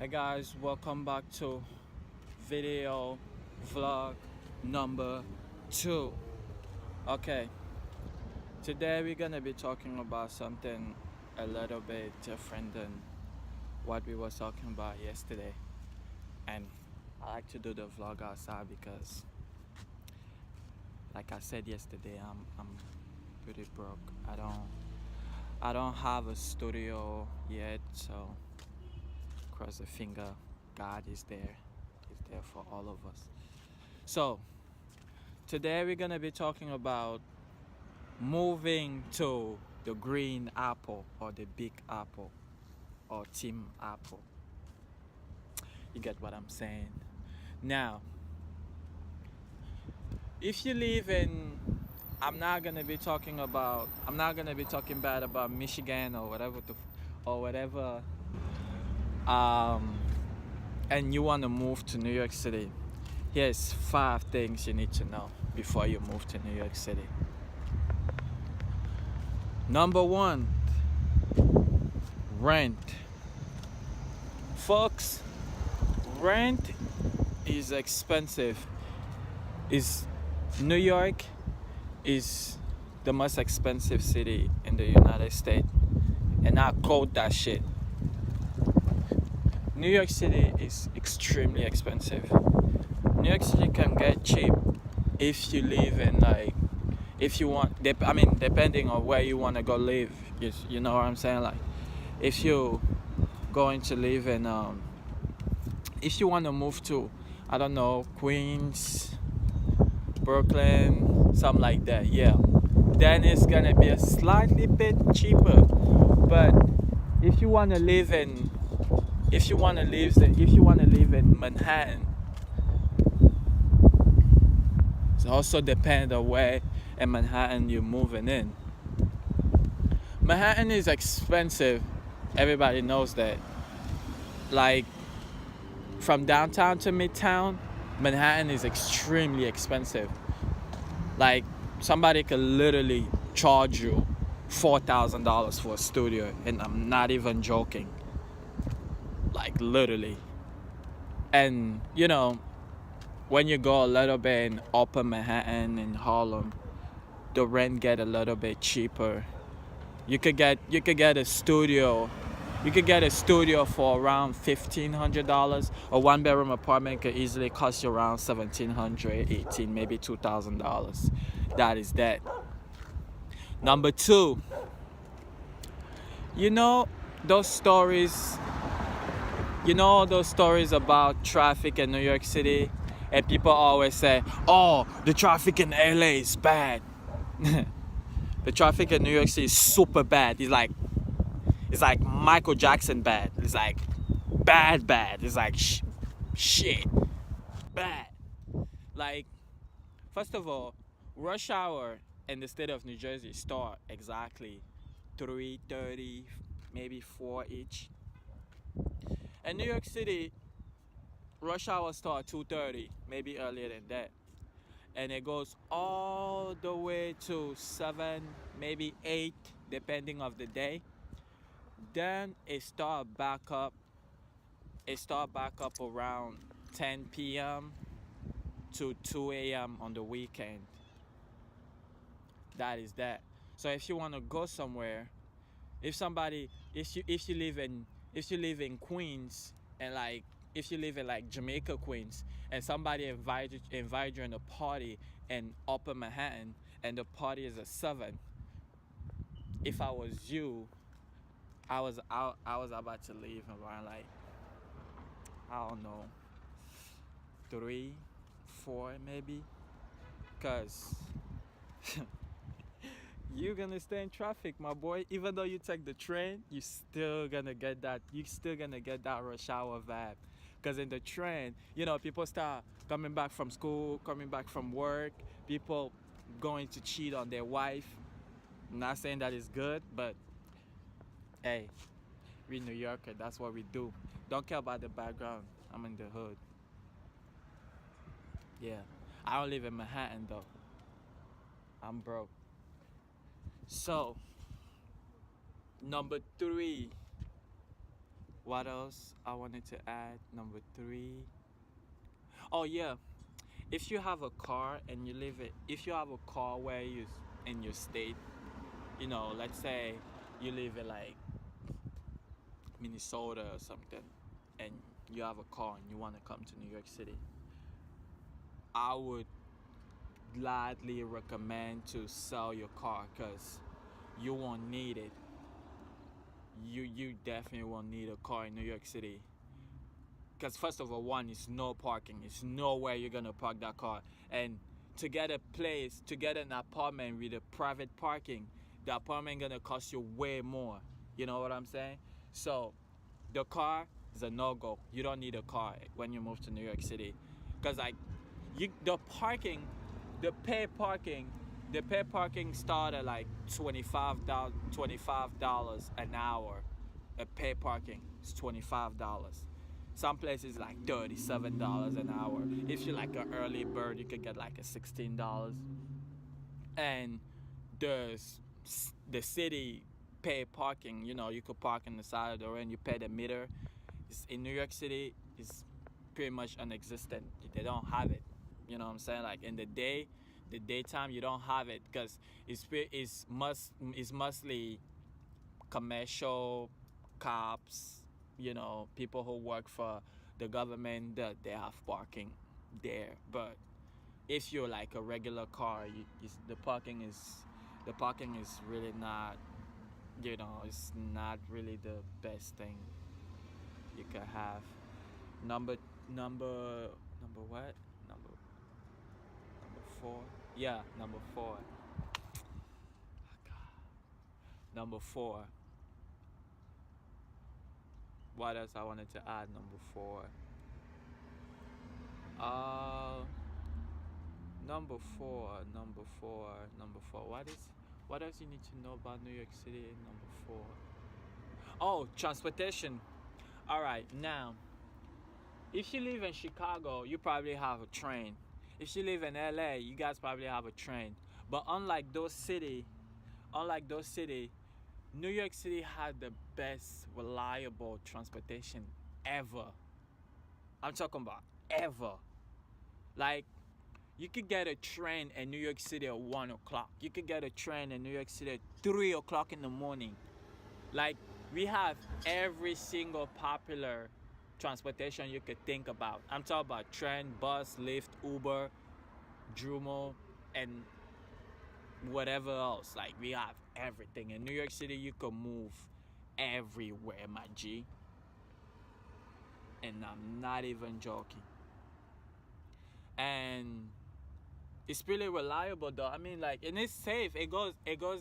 Hey guys, welcome back to video vlog number 2. Okay, today we're gonna be talking about something a little bit different than what we were talking about yesterday. And I like to do the vlog outside because, like I said yesterday, I'm pretty broke. I don't have a studio yet, so cross the finger. God is there. He's there for all of us. So today we're gonna be talking about moving to the green apple or the big apple or team apple. You get what I'm saying? Now, if you live in, I'm not gonna be talking bad about Michigan or whatever, um, and you wanna move to New York City. Here's 5 things you need to know before you move to New York City. Number one, rent. Folks, rent is expensive. Is New York is the most expensive city in the United States, and I quote that shit. New York City is extremely expensive. New York City can get cheap if you live in if you want. Depending on where you want to go live. You know what I'm saying? Like, if you going to live in if you want to move to, I don't know, Queens, Brooklyn, something like that, yeah, then it's gonna be a slightly bit cheaper. But if you want to live in if you want to live in Manhattan, it also depends on where in Manhattan you're moving in. Manhattan is expensive, everybody knows that. Like, from downtown to midtown, Manhattan is extremely expensive. Like, somebody could literally charge you $4,000 for a studio, and I'm not even joking. Like, literally. And when you go a little bit in Upper Manhattan in Harlem, the rent get a little bit cheaper. You could get a studio. You could get a studio for around $1,500. A one-bedroom apartment could easily cost you around 1,700, 18, maybe $2,000. That is that. Number two, you know those stories. You know all those stories about traffic in New York City, and people always say, "Oh, the traffic in LA is bad." The traffic in New York City is super bad. It's like Michael Jackson bad. It's like bad. It's like shit bad. Like, first of all, rush hour in the state of New Jersey start exactly 3:30, maybe 4 each. In New York City, rush hour start 2:30, maybe earlier than that, and it goes all the way to 7, maybe 8, depending of the day. Then it start back up around 10 p.m. to 2 a.m. on the weekend. That is that. So if you want to go somewhere, if somebody if you live in Queens, and like, if you live in like Jamaica, Queens, and somebody invite you in a party in Upper Manhattan, and the party is at 7, if I was you, I was about to leave around, like, I don't know, 3, 4 maybe, cause you're gonna stay in traffic, my boy. Even though you take the train, you still gonna get that rush hour vibe. Cause in the train, people start coming back from school, coming back from work, people going to cheat on their wife. I'm not saying that is good, but hey, we New Yorker, that's what we do. Don't care about the background. I'm in the hood. Yeah. I don't live in Manhattan though. I'm broke. So, number 3, What else I wanted to add? Number 3. Oh yeah, if you have a car and you live it, if you have a car where you in your state, let's say you live in like Minnesota or something, and you have a car and you want to come to New York City, I would gladly recommend to sell your car because you won't need it. You definitely won't need a car in New York City. Because first of all, one, it's no parking. It's nowhere you're gonna park that car. And to get an apartment with a private parking, the apartment gonna cost you way more. You know what I'm saying? So the car is a no-go. You don't need a car when you move to New York City. Because the paid parking start at like $25 an hour. A paid parking is $25. Some places like $37 an hour. If you're like an early bird, you could get like a $16. And the city pay parking, you could park on the side of the road and you pay the meter. In New York City, it's pretty much non-existent. They don't have it. You know what I'm saying? Like in the daytime, you don't have it because it's mostly commercial cops, people who work for the government, that they have parking there. But if you're like a regular car, the parking is really not, it's not really the best thing you could have. Number what? Number 4. Yeah, number 4. Oh, God. Number 4. What else I wanted to add? Number 4. Number four. What else you need to know about New York City? Number 4. Oh, transportation. All right, now, if you live in Chicago, you probably have a train. If you live in LA, you guys probably have a train. But unlike those city, New York City had the best reliable transportation ever. I'm talking about ever. Like, you could get a train in New York City at 1 o'clock. You could get a train in New York City at 3 o'clock in the morning. Like, we have every single popular transportation you could think about. I'm talking about train, bus, Lyft, Uber, Drumo, and whatever else. Like, we have everything. In New York City, you can move everywhere, my G. And I'm not even joking. And it's really reliable though. I mean, like, and it's safe. It goes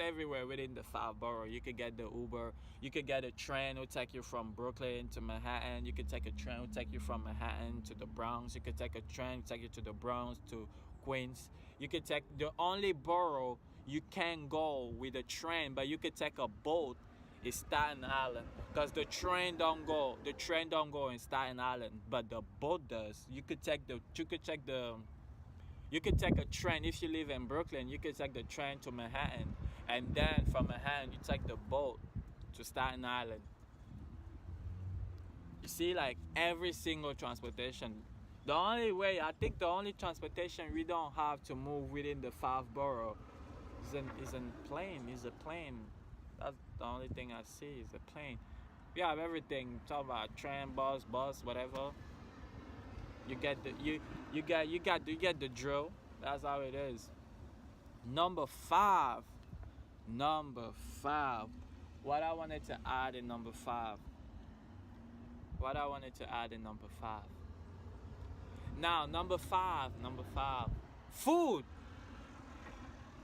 everywhere within the 5 borough. You could get the Uber. You could get a train will take you from Brooklyn to Manhattan. You could take a train will take you from Manhattan to the Bronx. You could take a train take you to the Bronx, to Queens. You could take the only borough you can go with a train, but you could take a boat is Staten Island, because the train don't go in Staten Island, but the boat does. You could take a train. If you live in Brooklyn, you could take the train to Manhattan, and then from Manhattan you take the boat to Staten Island. You see, like, every single transportation. The only transportation we don't have to move within the 5 borough is a plane. That's the only thing I see is a plane. We have everything. Talk about train, bus, whatever. You get the drill. That's how it is. Number 5. What I wanted to add in number 5. Now, number five. Food.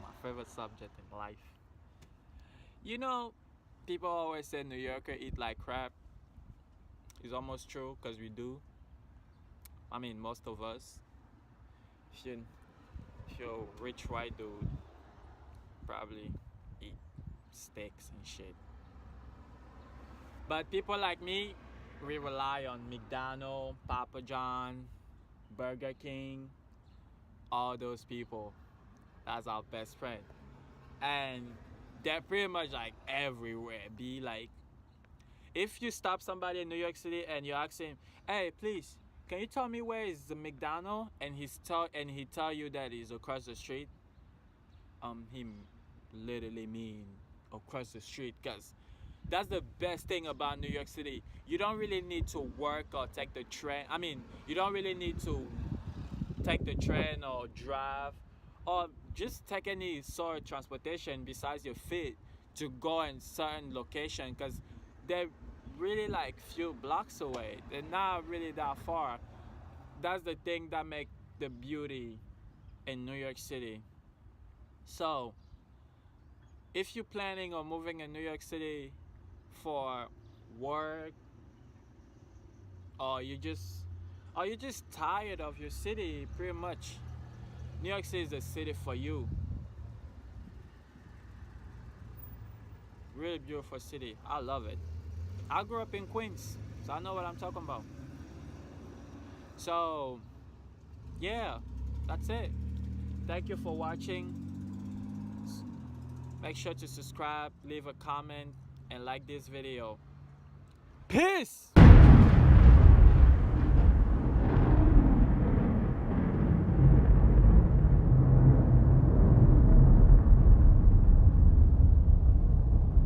My favorite subject in life. People always say New Yorker eat like crap. It's almost true, because we do. I mean, most of us. If you're a rich white dude, probably eat steaks and shit. But people like me, we rely on McDonald's, Papa John, Burger King, all those people. That's our best friend. And they're pretty much like everywhere. if you stop somebody in New York City and you ask him, hey, please, can you tell me where is the McDonald's? And he tell you that he's across the street. He literally mean across the street, because that's the best thing about New York City. You don't really need to work or take the train. I mean, you don't really need to take the train or drive or just take any sort of transportation besides your feet to go in certain location, because they're really like few blocks away. They're not really that far. That's the thing that make the beauty in New York City. So if you're planning on moving in New York City for work, or you're just tired of your city, pretty much New York City is the city for you. Really beautiful city. I love it. I grew up in Queens, so I know what I'm talking about. So yeah, that's it. Thank you for watching. Make sure to subscribe, leave a comment, and like this video. Peace!